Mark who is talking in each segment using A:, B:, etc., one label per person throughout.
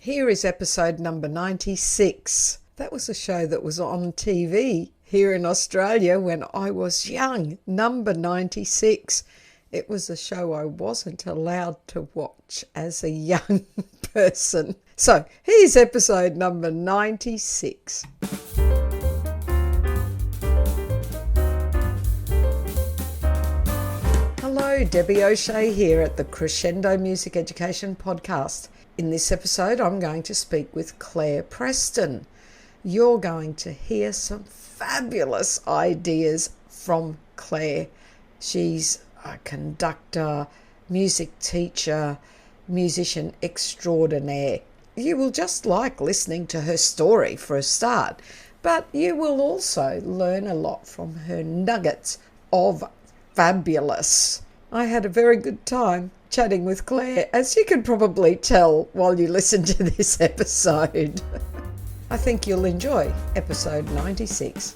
A: Here is episode number 96. That was a show that was on TV here in Australia when I was young. Number 96. It was a show I wasn't allowed to watch as a young person. So here's episode number 96. Hello, Debbie O'Shea here at the Crescendo Music Education Podcast. In this episode, I'm going to speak with Claire Preston. You're going to hear some fabulous ideas from Claire. She's a conductor, music teacher, musician extraordinaire. You will just like listening to her story for a start, but you will also learn a lot from her nuggets of fabulous. I had a very good time chatting with Claire, as you can probably tell while you listen to this episode. I think you'll enjoy episode 96.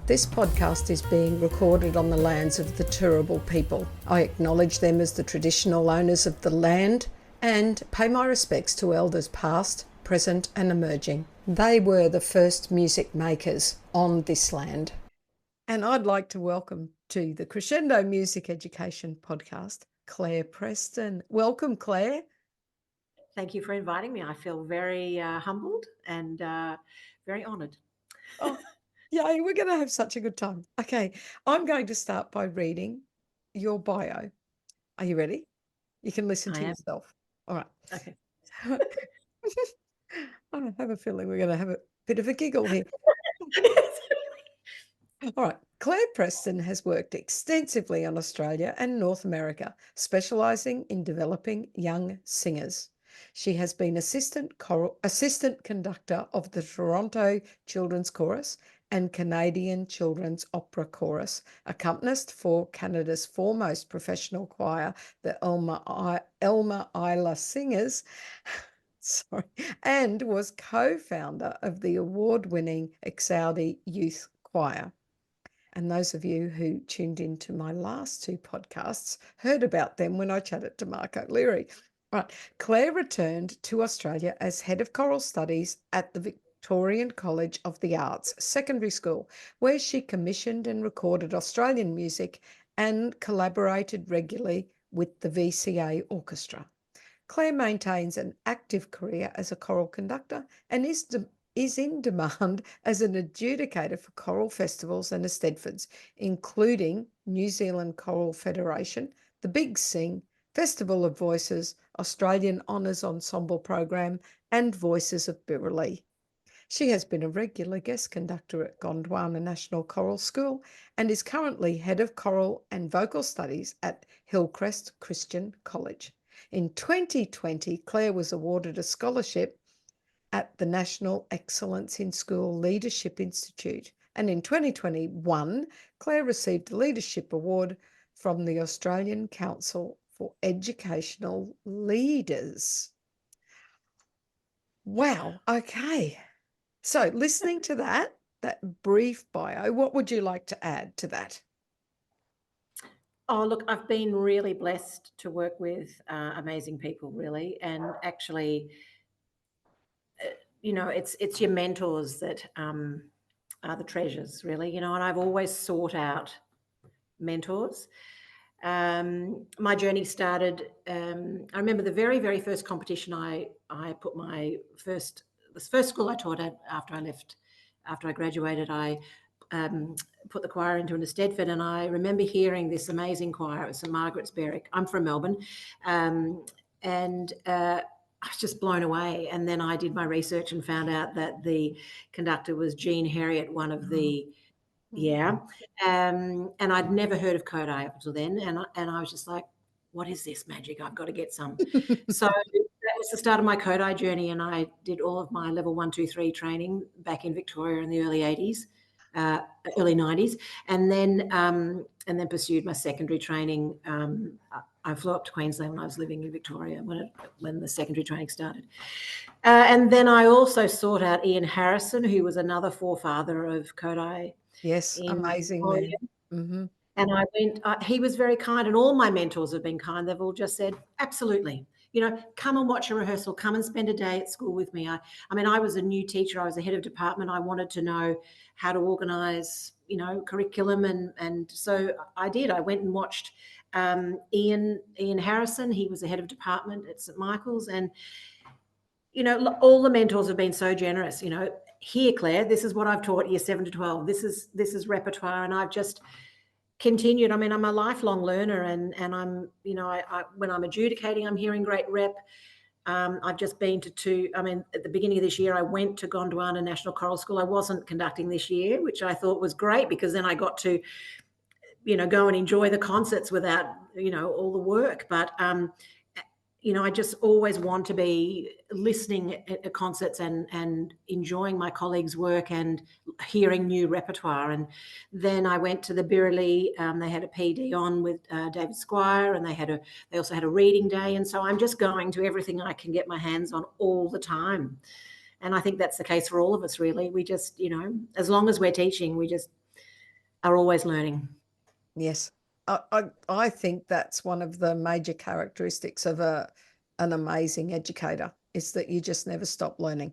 A: This podcast is being recorded on the lands of the Turrbal people. I acknowledge them as the traditional owners of the land and pay my respects to elders past, present and emerging. They were the first music makers on this land. And I'd like to welcome to the Crescendo Music Education Podcast, Claire Preston. Welcome, Claire.
B: Thank you for inviting me. I feel very humbled and very honoured.
A: Oh, yeah, we're going to have such a good time. Okay, I'm going to start by reading your bio. Are you ready? You can listen to yourself. All right.
B: Okay.
A: I have a feeling we're going to have a bit of a giggle here. All right. Claire Preston has worked extensively on Australia and North America, specialising in developing young singers. She has been assistant conductor of the Toronto Children's Chorus and Canadian Children's Opera Chorus, accompanist for Canada's foremost professional choir, the Elmer Iseler Singers, and was co-founder of the award-winning Exaudi Youth Choir. And those of you who tuned into my last two podcasts heard about them when I chatted to Mark O'Leary. Right. Claire returned to Australia as Head of Choral Studies at the Victorian College of the Arts Secondary School, where she commissioned and recorded Australian music and collaborated regularly with the VCA Orchestra. Claire maintains an active career as a choral conductor and is in demand as an adjudicator for choral festivals and Eisteddfods, including New Zealand Choral Federation, the Big Sing, Festival of Voices, Australian Honours Ensemble Program, and Voices of Beverley. She has been a regular guest conductor at Gondwana National Choral School and is currently Head of Choral and Vocal Studies at Hillcrest Christian College. In 2020, Claire was awarded a scholarship at the National Excellence in School Leadership Institute. And in 2021, Claire received a Leadership Award from the Australian Council for Educational Leaders. Wow, okay. So listening to that brief bio, what would you like to add to that?
B: Oh, look, I've been really blessed to work with amazing people, really. And actually, it's your mentors that are the treasures, really, and I've always sought out mentors. My journey started, I remember the very, very first competition I put the first school I taught at after I graduated, I put the choir into an Eisteddfod, and I remember hearing this amazing choir. It was St Margaret's Berwick. I'm from Melbourne, and I was just blown away. And then I did my research and found out that the conductor was Jean Heriot, one of the, and I'd never heard of Kodai up until then. And I was just like, what is this magic? I've got to get some. So that was the start of my Kodai journey. And I did all of my level 1, 2, 3 training back in Victoria in the early 80s. Early 90s, and then pursued my secondary training. I flew up to Queensland when I was living in Victoria when the secondary training started. And then I also sought out Ian Harrison, who was another forefather of Kodai.
A: Yes, amazing man.
B: Mm-hmm. And I went, he was very kind, and all my mentors have been kind. They've all just said, absolutely, come and watch a rehearsal, come and spend a day at school with me. I mean, I was a new teacher. I was a head of department. I wanted to know how to organise, curriculum. And so I did. I went and watched Ian Harrison. He was the head of department at St Michael's. And, all the mentors have been so generous, here, Claire, this is what I've taught year 7 to 12. This is repertoire. And I've just continued. I mean, I'm a lifelong learner, and I'm, when I'm adjudicating, I'm hearing great rep. I've just been to two. I mean, at the beginning of this year, I went to Gondwana National Choral School. I wasn't conducting this year, which I thought was great, because then I got to, go and enjoy the concerts without, all the work. But I just always want to be listening at concerts and enjoying my colleagues' work and hearing new repertoire. And then I went to the Birrelly. They had a PD on with David Squire, and they also had a reading day. And so I'm just going to everything I can get my hands on all the time. And I think that's the case for all of us, really. We just, as long as we're teaching, we just are always learning.
A: Yes. I think that's one of the major characteristics of an amazing educator, is that you just never stop learning.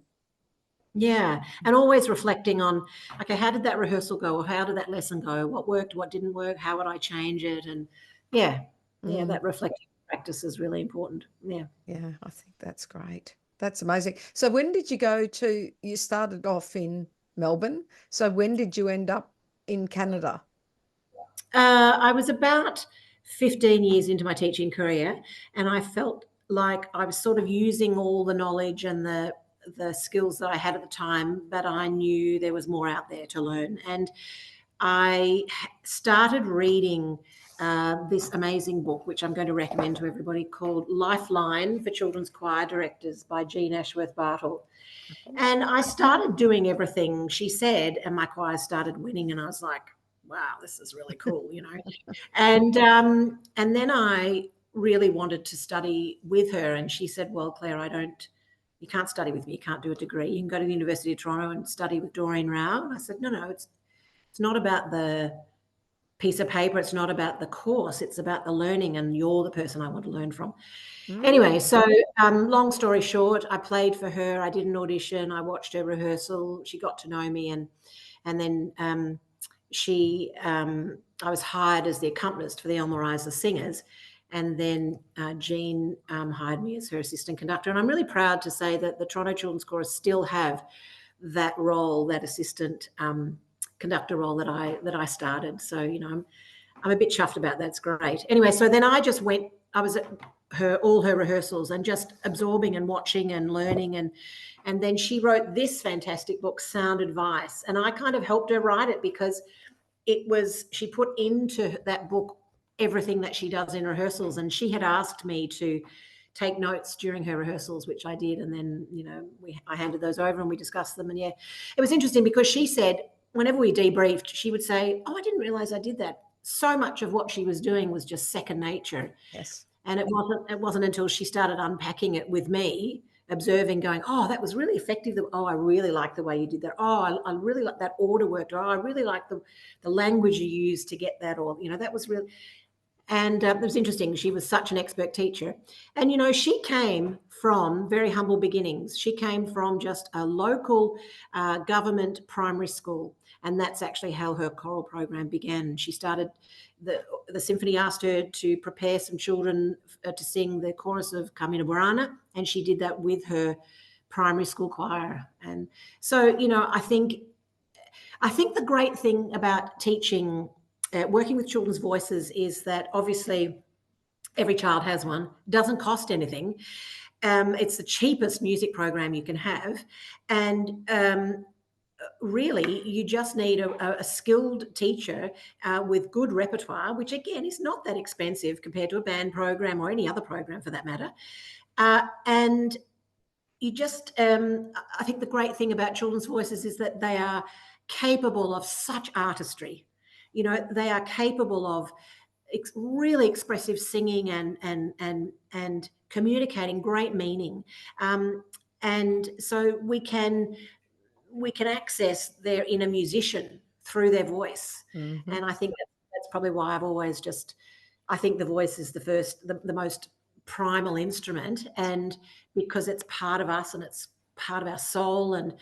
B: Yeah, and always reflecting on, okay, how did that rehearsal go, or how did that lesson go? What worked, what didn't work, how would I change it? And that reflective practice is really important. Yeah,
A: I think that's great. That's amazing. So when did you started off in Melbourne, so when did you end up in Canada?
B: I was about 15 years into my teaching career, and I felt like I was sort of using all the knowledge and the skills that I had at the time, but I knew there was more out there to learn. And I started reading this amazing book, which I'm going to recommend to everybody, called Lifeline for Children's Choir Directors by Jean Ashworth Bartle. And I started doing everything she said, and my choir started winning, and I was like, wow, this is really cool, And then I really wanted to study with her, and she said, well, Claire, you can't study with me. You can't do a degree. You can go to the University of Toronto and study with Doreen Rao. And I said, no, it's not about the piece of paper. It's not about the course. It's about the learning, and you're the person I want to learn from. Anyway, so long story short, I played for her. I did an audition. I watched her rehearsal. She got to know me, and then I was hired as the accompanist for the Elmer Iseler Singers. And then Jean hired me as her assistant conductor. And I'm really proud to say that the Toronto Children's Chorus still have that role, that assistant conductor role that I started. So, I'm a bit chuffed about that. It's great. Anyway, so then I was at all her rehearsals and just absorbing and watching and learning. And then she wrote this fantastic book, Sound Advice. And I kind of helped her write it, because she put into that book everything that she does in rehearsals. And she had asked me to take notes during her rehearsals, which I did. And then, I handed those over and we discussed them. And it was interesting, because she said, whenever we debriefed, she would say, oh, I didn't realize I did that. So much of what she was doing was just second nature.
A: Yes.
B: And it wasn't until she started unpacking it with me, observing, going, oh, that was really effective. Oh, I really like the way you did that. Oh, I really like that order worked. Oh, I really like the language you used to get that. Or, that was really, and it was interesting. She was such an expert teacher. And, she came from very humble beginnings. She came from just a local government primary school. And that's actually how her choral program began. She started, the symphony asked her to prepare some children to sing the chorus of Carmina Burana, and she did that with her primary school choir. And so, I think the great thing about teaching, working with children's voices, is that obviously every child has one, doesn't cost anything. It's the cheapest music program you can have. And really, you just need a skilled teacher with good repertoire, which again is not that expensive compared to a band program or any other program for that matter. And you just, I think the great thing about children's voices is that they are capable of such artistry. They are capable of really expressive singing and communicating great meaning. And so we can access their inner musician through their voice. And I think that's probably why I've always I think the voice is the most primal instrument, and because it's part of us and it's part of our soul. And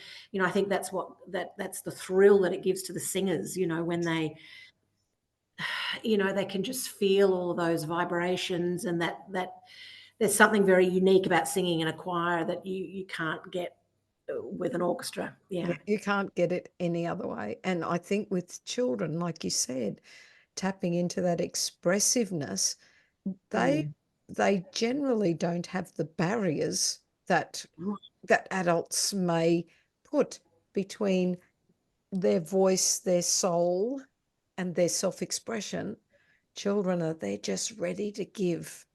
B: I think that's that's the thrill that it gives to the singers, when they can just feel all of those vibrations, and that there's something very unique about singing in a choir that you can't get with an orchestra. Yeah.
A: You can't get it any other way. And I think with children, like you said, tapping into that expressiveness, they generally don't have the barriers that adults may put between their voice, their soul, and their self-expression. Children they're just ready to give.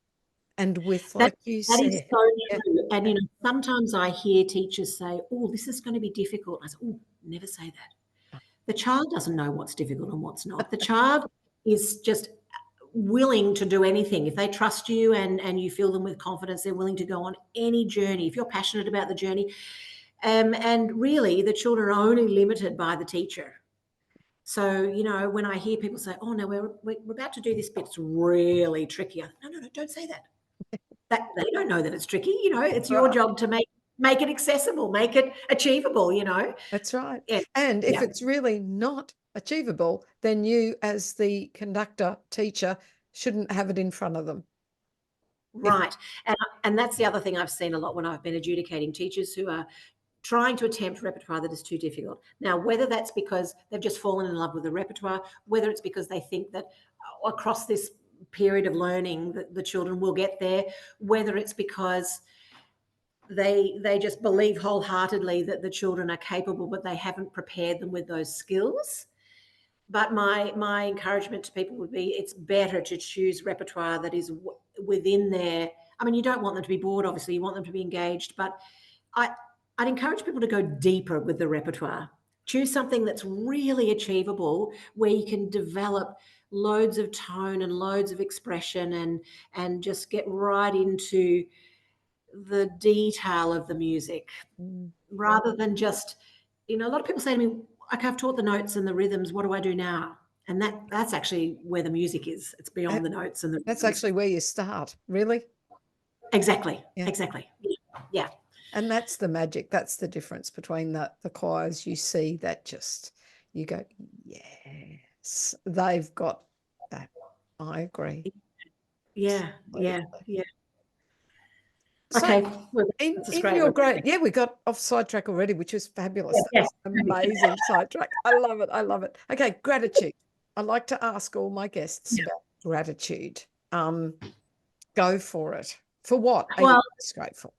A: And with, like you
B: That is
A: said,
B: so true. And sometimes I hear teachers say, "Oh, this is going to be difficult." I say, "Oh, never say that." The child doesn't know what's difficult and what's not. The child is just willing to do anything. If they trust you and you fill them with confidence, they're willing to go on any journey. If you're passionate about the journey, and really, the children are only limited by the teacher. So, when I hear people say, "Oh no, we're about to do this bit, it's really tricky," I think, no, don't say that. That they don't know that it's tricky. It's your
A: right.
B: job to make it accessible, make it achievable.
A: That's right.
B: Yeah,
A: And if
B: yeah,
A: it's really not achievable, then you, as the conductor teacher, shouldn't have it in front of them.
B: right. And that's the other thing I've seen a lot when I've been adjudicating teachers who are trying to attempt repertoire that is too difficult. Now, whether that's because they've just fallen in love with the repertoire, whether it's because they think that across this period of learning that the children will get there, whether it's because they just believe wholeheartedly that the children are capable, but they haven't prepared them with those skills. But my encouragement to people would be, it's better to choose repertoire that is within their. I mean, you don't want them to be bored, obviously, you want them to be engaged, but I'd encourage people to go deeper with the repertoire. Choose something that's really achievable, where you can develop loads of tone and loads of expression, and just get right into the detail of the music, rather than just, a lot of people say to me, "Okay, I've taught the notes and the rhythms, what do I do now?" And that's actually where the music is. It's beyond the notes and the
A: That's
B: rhythms.
A: actually where you start, really.
B: Exactly.
A: Yeah.
B: Exactly. Yeah.
A: And that's the magic. That's the difference between the choirs you see that just, you go, yes, they've got that. I agree.
B: Yeah. Yeah.
A: Absolutely.
B: Yeah.
A: So
B: Okay. Well,
A: in
B: that's a
A: in
B: great
A: your
B: one.
A: grade, yeah, we got off sidetrack already, which was fabulous. That
B: Yes.
A: was an amazing sidetrack. I love it. I love it. Okay, gratitude. I like to ask all my guests about gratitude. Go for it. For what are you
B: Well,
A: most grateful?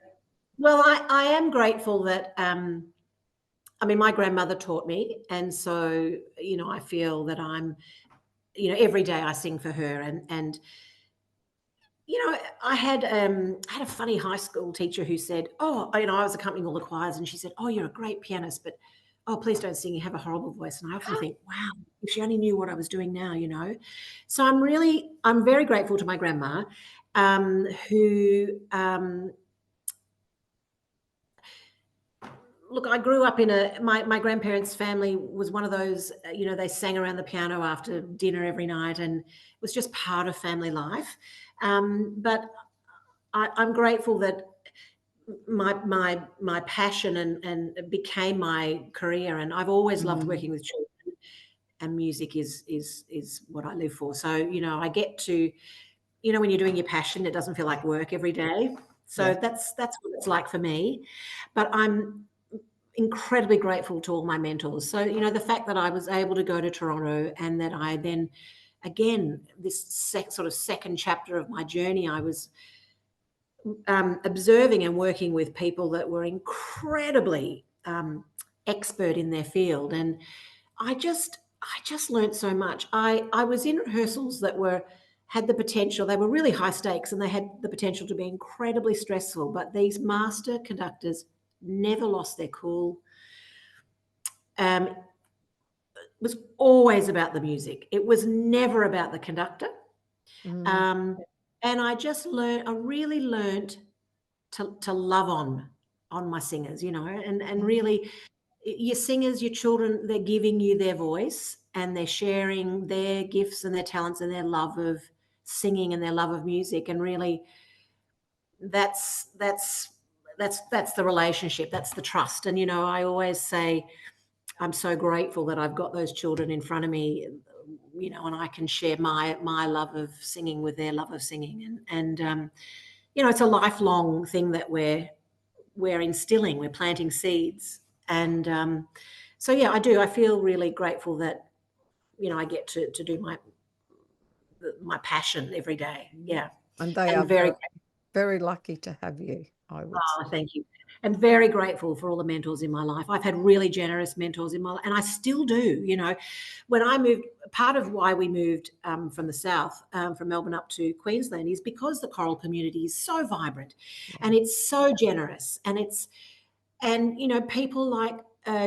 B: I am grateful that I mean, my grandmother taught me, and so I feel that I'm every day I sing for her, and I had a funny high school teacher who said, "Oh, I was accompanying all the choirs, and she said, 'Oh, you're a great pianist, but oh, please don't sing. You have a horrible voice.'" And I often think, "Wow, if she only knew what I was doing now." So I'm very grateful to my grandma, who look, I grew up in my grandparents' family was one of those, they sang around the piano after dinner every night, and it was just part of family life. But I'm grateful that my passion and became my career, and I've always loved
A: Mm,
B: working with children, and music is what I live for. So I get to, when you're doing your passion, it doesn't feel like work every day. So
A: yeah.
B: that's what it's like for me. But I'm incredibly grateful to all my mentors. So, the fact that I was able to go to Toronto, and that I then, again, this sort of second chapter of my journey, I was observing and working with people that were incredibly expert in their field. And I just learned so much. I was in rehearsals that had the potential, they were really high stakes, and they had the potential to be incredibly stressful. But these master conductors never lost their cool. It was always about the music. It was never about the conductor.
A: Mm,
B: Um, and I really learned to love on my singers, and
A: mm,
B: really, your singers, your children, they're giving you their voice, and they're sharing their gifts and their talents and their love of singing and their love of music. And really, that's the relationship, that's the trust. And, I always say I'm so grateful that I've got those children in front of me, and I can share my love of singing with their love of singing. And it's a lifelong thing that we're instilling, we're planting seeds. And so, yeah, I do. I feel really grateful that, I get to do my passion every day. Yeah.
A: And they
B: And
A: are
B: very,
A: very lucky to have you, I would say.
B: thank you. And very grateful for all the mentors in my life. I've had really generous mentors in my life, and I still do. When I moved, part of why we moved from the south, from Melbourne up to Queensland, is because the choral community is so vibrant, and it's so generous, and people like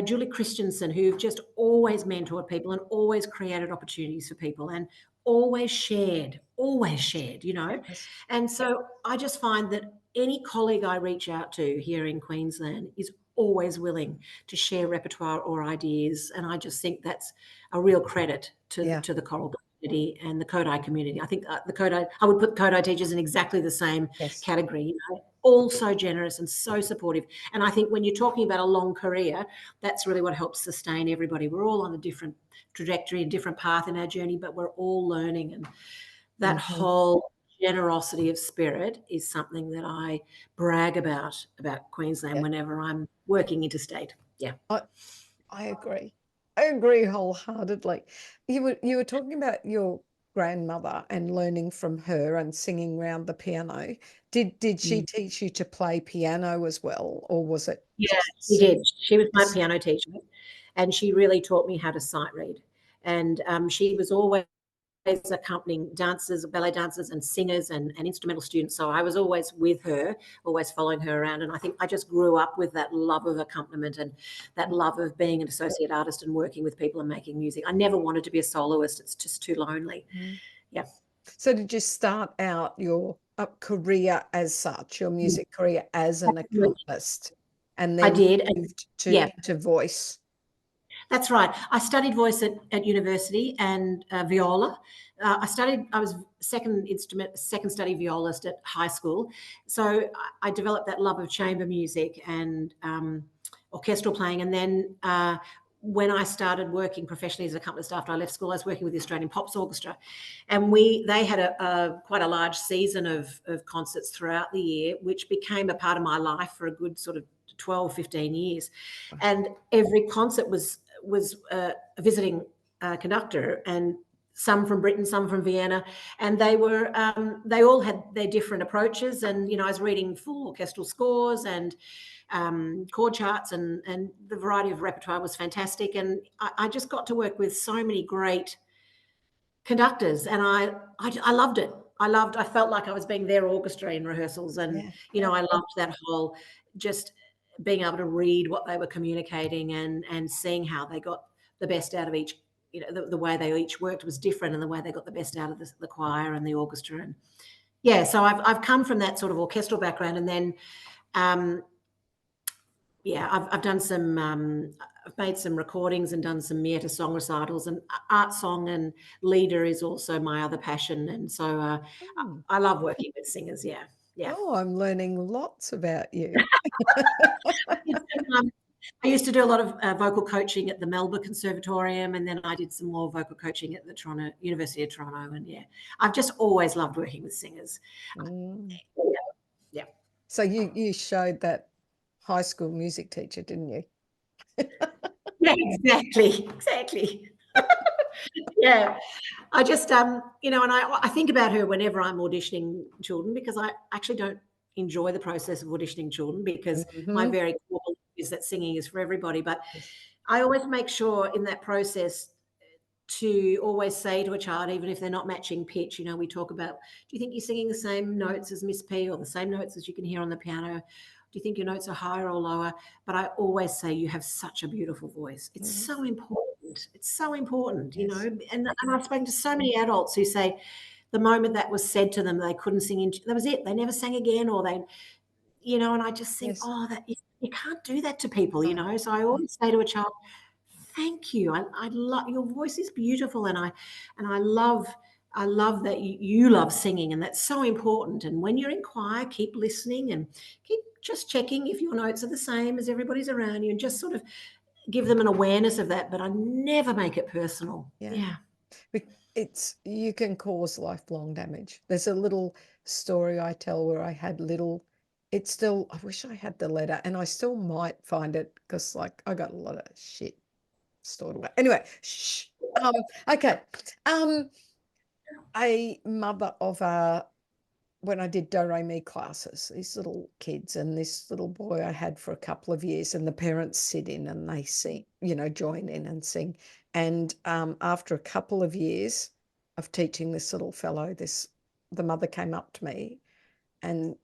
B: Julie Christensen, who've just always mentored people and always created opportunities for people and always shared.
A: Yes.
B: And so I just find that any colleague I reach out to here in Queensland is always willing to share repertoire or ideas. And I just think that's a real credit to the choral community and the Kodai community. I think I would put Kodai teachers in exactly the same
A: Yes.
B: category, all so generous and so supportive. And I think when you're talking about a long career, that's really what helps sustain everybody. We're all on a different trajectory, a different path in our journey, but we're all learning. And that whole generosity of spirit is something that I brag about Queensland whenever I'm working interstate. Yeah.
A: I agree. I agree wholeheartedly. You were talking about your grandmother and learning from her and singing round the piano. Did she teach you to play piano as well, or was it
B: Yeah,
A: just
B: she
A: singing?
B: did. She was my
A: Yes.
B: piano teacher, and she really taught me how to sight read. And she was always accompanying dancers, ballet dancers and singers and instrumental students. So I was always with her, always following her around. And I think I just grew up with that love of accompaniment and that love of being an associate artist and working with people and making music. I never wanted to be a soloist. It's just too lonely. Yeah.
A: So did you start out your career as such, your music career as an accompanist, and
B: I
A: then
B: did. And
A: moved
B: yeah,
A: to voice?
B: that's right. I studied voice at university and viola. I was second study violist at high school. So I developed that love of chamber music and orchestral playing. And then when I started working professionally as an accompanist after I left school, I was working with the Australian Pops Orchestra. And they had quite a large season of concerts throughout the year, which became a part of my life for a good sort of 12, 15 years. And every concert was a visiting conductor, and some from Britain, some from Vienna, and they all had their different approaches. And I was reading full orchestral scores and chord charts, and the variety of repertoire was fantastic. And I just got to work with so many great conductors, and I loved it. I felt like I was being their orchestra in rehearsals, and I loved that whole just being able to read what they were communicating and seeing how they got the best out of each. The way they each worked was different, and the way they got the best out of the choir and the orchestra. And yeah, so I've come from that sort of orchestral background, and then I've done some. I've made some recordings and done some Mieta song recitals, and art song and leader is also my other passion. And so I love working with singers. Yeah, yeah.
A: Oh, I'm learning lots about you.
B: I used to do a lot of vocal coaching at the Melbourne Conservatorium, and then I did some more vocal coaching at the University of Toronto. And yeah, I've just always loved working with singers. Yeah.
A: So you showed that high school music teacher, didn't you?
B: Yeah, exactly. Yeah, I just and I think about her whenever I'm auditioning children, because I actually don't enjoy the process of auditioning children, because my very core belief is that singing is for everybody. But
A: Yes.
B: I always make sure in that process to always say to a child, even if they're not matching pitch, we talk about, do you think you're singing the same notes as Miss P, or the same notes as you can hear on the piano? Do you think your notes are higher or lower? But I always say, you have such a beautiful voice. It's so important. It's so important,
A: Yes.
B: And I've spoken to so many adults who say the moment that was said to them, they couldn't sing, that was it. They never sang again, or they, and I just think,
A: Yes.
B: oh, that you can't do that to people,
A: No.
B: So I always say to a child, thank you. I love your voice is beautiful, and I love I love that you love singing, and that's so important. And when you're in choir, keep listening and keep just checking if your notes are the same as everybody's around you, and just sort of give them an awareness of that. But I never make it personal. Yeah.
A: You can cause lifelong damage. There's a little story I tell where I had I wish I had the letter, and I still might find it because like I got a lot of shit stored away. Anyway, shh. Okay. A mother of when I did do re mi classes, these little kids, and this little boy I had for a couple of years, and the parents sit in and they sing, join in and sing. And after a couple of years of teaching this little fellow, the mother came up to me, and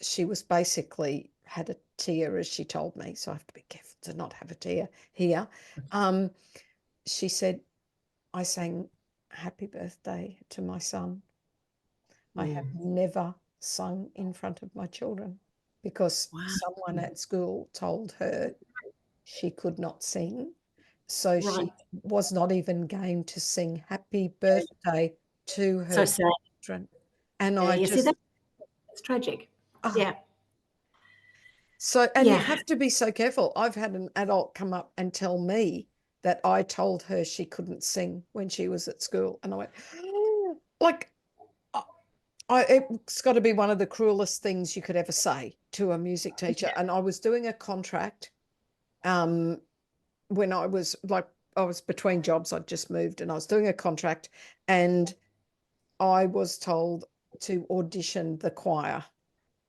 A: she was basically had a tear, as she told me, so I have to be careful to not have a tear here. She said, I sang happy birthday to my son. I have never sung in front of my children because someone at school told her she could not sing. So she was not even going to sing happy birthday to her children. And I
B: you
A: just,
B: see, that's tragic. Yeah.
A: So, and you have to be so careful. I've had an adult come up and tell me that I told her she couldn't sing when she was at school. And I went, like, it's got to be one of the cruelest things you could ever say to a music teacher. Yeah. And I was doing a contract when I was between jobs. I'd just moved and I was doing a contract, and I was told to audition the choir.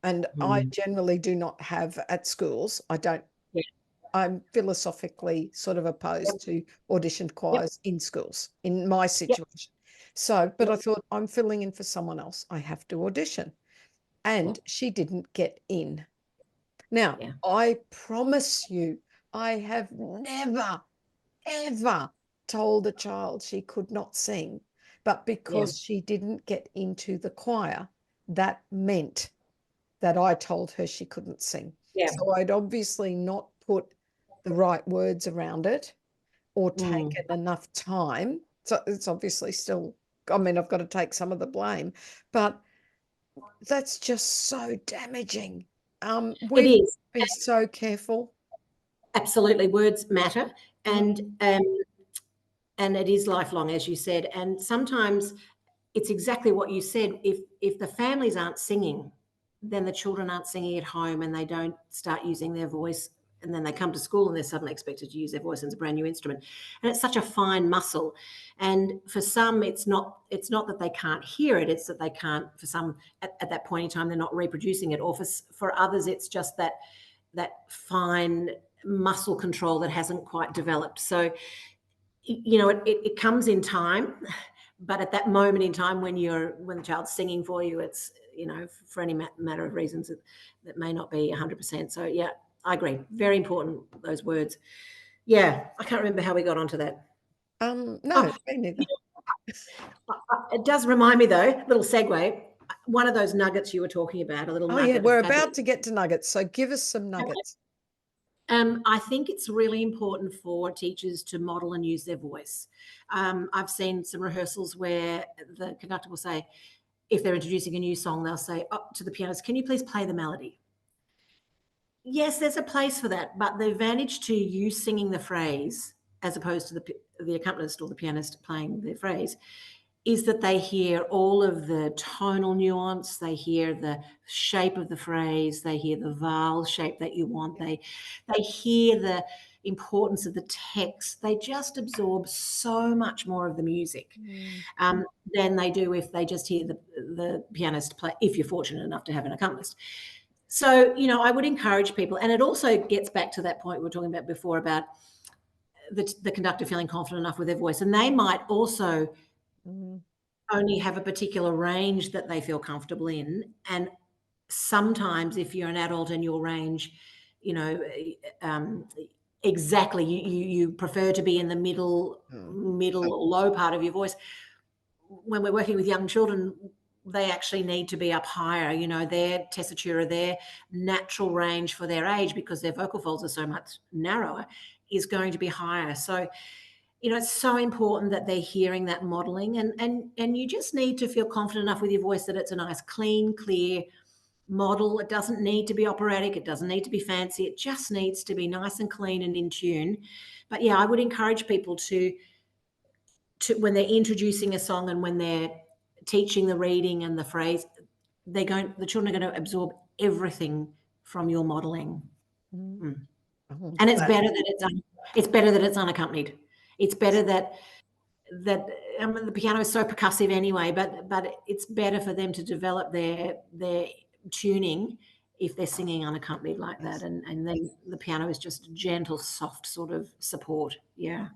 A: And I generally do not have at schools. I don't. Yeah. I'm philosophically sort of opposed to auditioned choirs in schools in my situation. So, but I thought, I'm filling in for someone else. I have to audition. And she didn't get in. Now, I promise you, I have never, ever told a child she could not sing. But because she didn't get into the choir, that meant that I told her she couldn't sing. Yeah. So I'd obviously not put the right words around it or taken enough time. So it's obviously still, I've got to take some of the blame, but that's just so damaging.
B: It is.
A: Be so careful.
B: Absolutely. Words matter. And it is lifelong, as you said. And sometimes it's exactly what you said. If the families aren't singing, then the children aren't singing at home and they don't start using their voice, and then they come to school and they're suddenly expected to use their voice as a brand new instrument. And it's such a fine muscle. And for some, it's not that they can't hear it, it's that they can't, for some at that point in time, they're not reproducing it. Or for others, it's just that fine muscle control that hasn't quite developed. So, it comes in time. But at that moment in time when the child's singing for you, it's, for any matter of reasons that may not be 100%. So yeah, I agree. Very important, those words. Yeah, I can't remember how we got onto that.
A: No, me neither.
B: It does remind me though, little segue, one of those nuggets you were talking about, a little nugget.
A: Oh yeah, we're about to get to nuggets. So give us some nuggets.
B: I think it's really important for teachers to model and use their voice. I've seen some rehearsals where the conductor will say, if they're introducing a new song, they'll say, to the pianist, can you please play the melody? Yes, there's a place for that, but the advantage to you singing the phrase as opposed to the accompanist or the pianist playing the phrase is that they hear all of the tonal nuance, they hear the shape of the phrase, they hear the vowel shape that you want, they hear the importance of the text. They just absorb so much more of the music than they do if they just hear the pianist play, if you're fortunate enough to have an accompanist. So, I would encourage people, and it also gets back to that point we were talking about before about the conductor feeling confident enough with their voice, and they might also only have a particular range that they feel comfortable in. And sometimes if you're an adult and your range, exactly, you prefer to be in the middle or low part of your voice. When we're working with young children, they actually need to be up higher, their tessitura, their natural range for their age, because their vocal folds are so much narrower, is going to be higher. So it's so important that they're hearing that modeling, and you just need to feel confident enough with your voice that it's a nice, clean, clear model. It doesn't need to be operatic. It doesn't need to be fancy. It just needs to be nice and clean and in tune. But yeah, I would encourage people to when they're introducing a song and when they're teaching the reading and the phrase, the children are going to absorb everything from your modeling.
A: Mm. Oh,
B: And it's better that it's unaccompanied. It's better that the piano is so percussive anyway, but it's better for them to develop their tuning if they're singing unaccompanied like that, and then the piano is just gentle, soft sort of support. Yeah.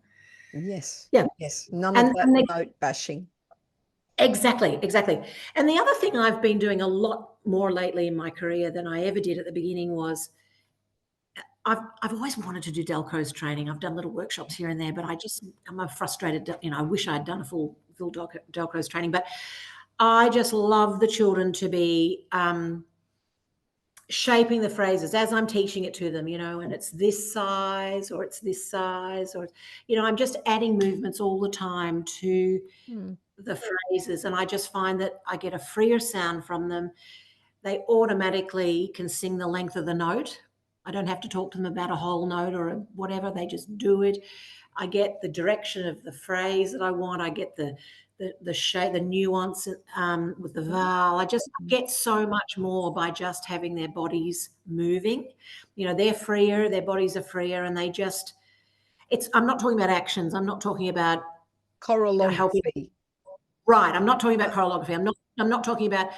A: Yes.
B: Yeah.
A: Yes. None
B: And,
A: of that note bashing.
B: Exactly. And the other thing I've been doing a lot more lately in my career than I ever did at the beginning was I've always wanted to do Delcro's training. I've done little workshops here and there, but I'm a frustrated, I wish I'd done a full Delcro's training, but I just love the children to be shaping the phrases as I'm teaching it to them, and it's this size or it's this size, or, I'm just adding movements all the time to the phrases. And I just find that I get a freer sound from them. They automatically can sing the length of the note. I don't have to talk to them about a whole note or whatever. They just do it. I get the direction of the phrase that I want. I get the shape, the nuance with the vowel. I just get so much more by just having their bodies moving. They're freer, their bodies are freer, and they just, I'm not talking about actions. I'm not talking about helping.
A: Choreography.
B: Right. I'm not talking about choreography. I'm not talking about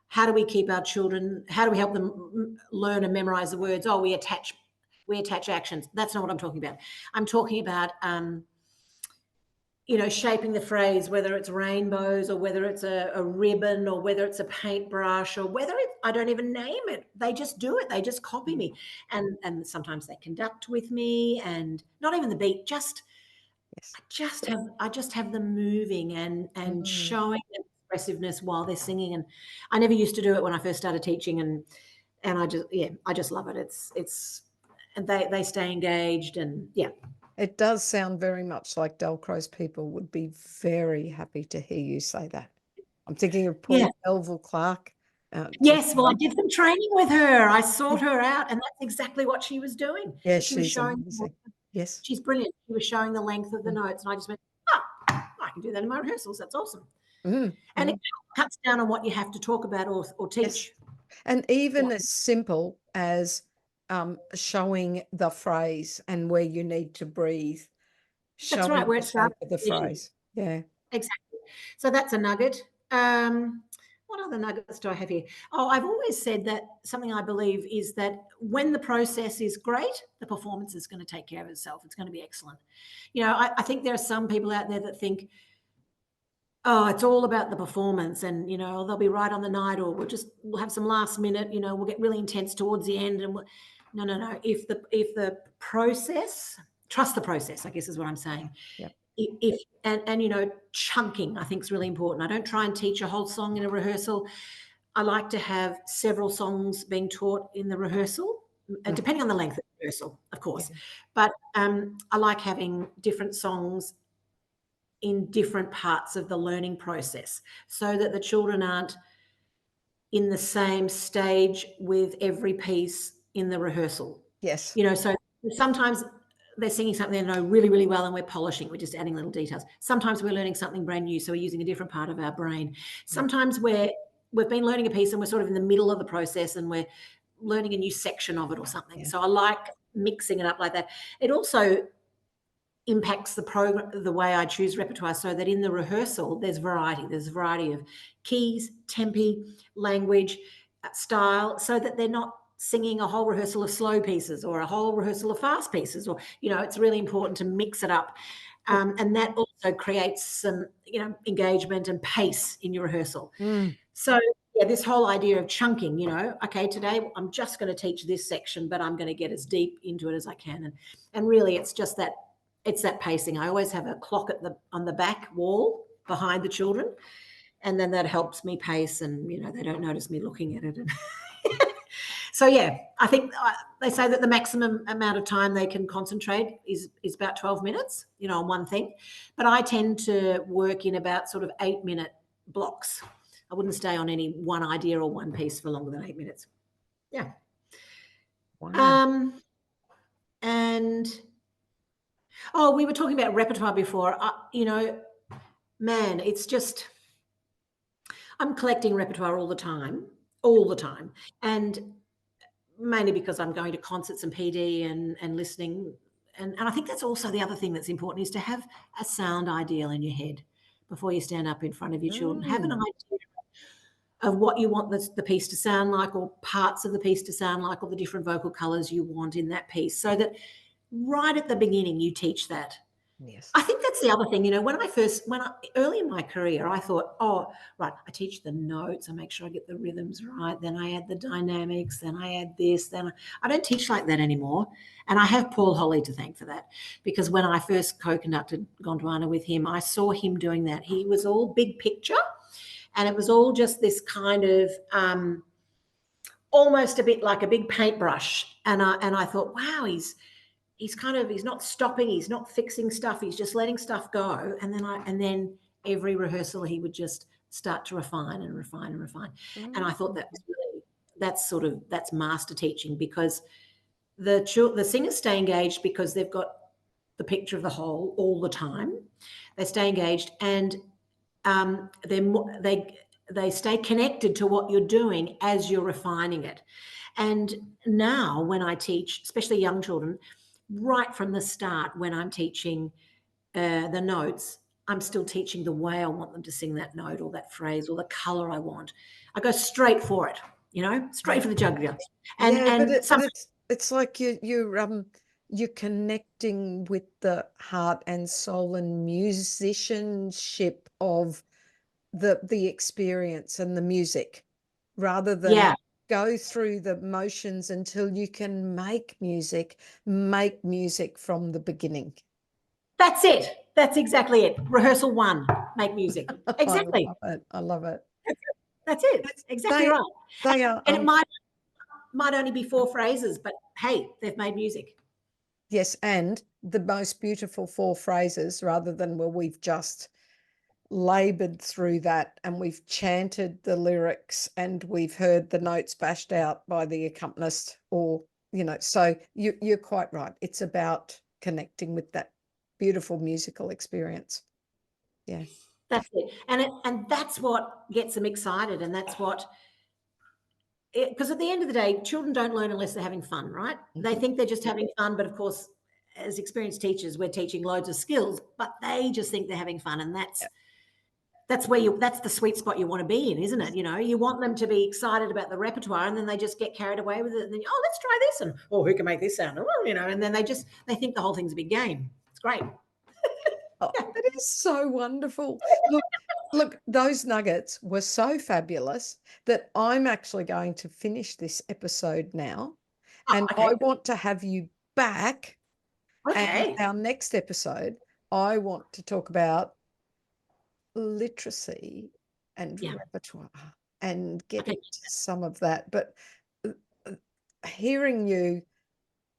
B: how do we keep our children, how do we help them learn and memorize the words? Oh, we attach actions. That's not what I'm talking about. I'm talking about, shaping the phrase, whether it's rainbows or whether it's a ribbon or whether it's a paintbrush or whether I don't even name it. They just do it. They just copy me. And sometimes they conduct with me, and not even the beat, just, I just have them moving and showing them expressiveness while they're singing. And I never used to do it when I first started teaching, and I just love it. It's and they stay engaged, and yeah.
A: It does sound very much like Delcro's people would be very happy to hear you say that. I'm thinking of poor Melville Clark.
B: Yes, well, I did some training with her. I sought her out, and that's exactly what she was doing.
A: Yeah,
B: She was
A: she's
B: showing.
A: amazing. Yes.
B: She's brilliant. She was showing the length of the notes, and I just went, I can do that in my rehearsals. That's awesome. And it cuts down on what you have to talk about or teach.
A: Yes. And even as simple as showing the phrase and where you need to breathe.
B: That's right, where
A: The
B: it starts
A: shape of the phrase. Yeah.
B: Exactly. So that's a nugget. What other nuggets do I have here? Oh, I've always said that something I believe is that when the process is great, the performance is going to take care of itself. It's going to be excellent. I think there are some people out there that think, oh, it's all about the performance, and they'll be right on the night, or we'll have some last minute, we'll get really intense towards the end, and no. If the process, trust the process, I guess is what I'm saying.
A: Yep.
B: If chunking, I think, is really important. I don't try and teach a whole song in a rehearsal. I like to have several songs being taught in the rehearsal, depending on the length of the rehearsal, of course. Yeah. But I like having different songs in different parts of the learning process, so that the children aren't in the same stage with every piece in the rehearsal.
A: Yes.
B: So sometimes they're singing something they know really, really well, and we're polishing. We're just adding little details. Sometimes we're learning something brand new, so we're using a different part of our brain. Sometimes we've been learning a piece and we're sort of in the middle of the process and we're learning a new section of it or something. Yeah. So I like mixing it up like that. It also impacts the program, the way I choose repertoire, so that in the rehearsal there's variety. There's a variety of keys, tempi, language, style, so that they're not singing a whole rehearsal of slow pieces or a whole rehearsal of fast pieces, or it's really important to mix it up, and that also creates some engagement and pace in your rehearsal. So this whole idea of chunking, okay, today I'm just going to teach this section, but I'm going to get as deep into it as I can, and really it's just that. It's that pacing. I always have a clock on the back wall behind the children, and then that helps me pace, and they don't notice me looking at it. So yeah, I think they say that the maximum amount of time they can concentrate is about 12 minutes, on one thing. But I tend to work in about sort of 8-minute blocks. I wouldn't stay on any one idea or one piece for longer than 8 minutes. Yeah.
A: Wow.
B: And we were talking about repertoire before. Man, it's just, I'm collecting repertoire all the time, and mainly because I'm going to concerts and PD and listening. And I think that's also the other thing that's important, is to have a sound ideal in your head before you stand up in front of your children. Have an idea of what you want the piece to sound like, or parts of the piece to sound like, or the different vocal colours you want in that piece, so that right at the beginning you teach that.
A: Yes.
B: I think that's the other thing, early in my career, I thought, right, I teach the notes, I make sure I get the rhythms right, then I add the dynamics, then I add this, I don't teach like that anymore. And I have Paul Holly to thank for that, because when I first co-conducted Gondwana with him, I saw him doing that. He was all big picture, and it was all just this kind of almost a bit like a big paintbrush. And I thought, wow, he's not stopping, he's not fixing stuff, he's just letting stuff go. And then every rehearsal he would just start to refine and refine and refine. And I thought that's master teaching, because the singers stay engaged because they've got the picture of the whole all the time. They stay engaged, and they stay connected to what you're doing as you're refining it. And now when I teach, especially young children, right from the start, when I'm teaching the notes, I'm still teaching the way I want them to sing that note or that phrase or the colour I want. I go straight for it, straight for the jugular.
A: But it's like you're connecting with the heart and soul and musicianship of the experience and the music, rather than go through the motions until you can make music from the beginning.
B: That's it. That's exactly it. Rehearsal 1, make music. Exactly.
A: I love it.
B: That's it. That's exactly right.
A: They are,
B: and it might only be 4 phrases, but hey, they've made music.
A: Yes, and the most beautiful 4 phrases, rather than we've just laboured through that and we've chanted the lyrics and we've heard the notes bashed out by the accompanist, or so you're quite right. It's about connecting with that beautiful musical experience. Yeah,
B: that's it. And that's what gets them excited, and that's what, because at the end of the day, children don't learn unless they're having fun, right? They think they're just having fun, but of course, as experienced teachers, we're teaching loads of skills, but they just think they're having fun. And that's the sweet spot you want to be in, isn't it? You want them to be excited about the repertoire, and then they just get carried away with it. And then, let's try this, and who can make this sound? And then they think the whole thing's a big game. It's great.
A: It is so wonderful. Look, those nuggets were so fabulous that I'm actually going to finish this episode now, and
B: okay.
A: I want to have you back.
B: Okay.
A: And our next episode, I want to talk about literacy and repertoire and get into some of that. But hearing you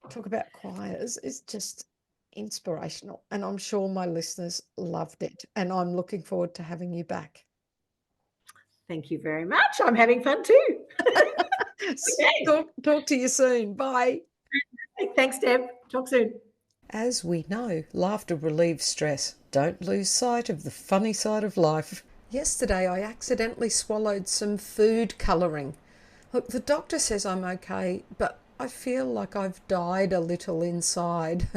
A: talk about choirs is just inspirational, and I'm sure my listeners loved it, and I'm looking forward to having you back.
B: Thank you very much. I'm having fun too.
A: Talk to you soon. Bye.
B: Thanks, Deb. Talk soon.
A: As we know, laughter relieves stress. Don't lose sight of the funny side of life. Yesterday I accidentally swallowed some food colouring. Look, the doctor says I'm okay, but I feel like I've died a little inside.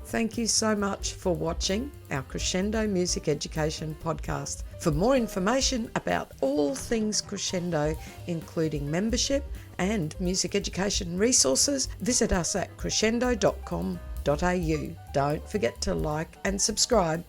A: Thank you so much for watching our Crescendo Music Education podcast. For more information about all things crescendo, including membership and music education resources, visit us at crescendo.com.au. Don't forget to like and subscribe.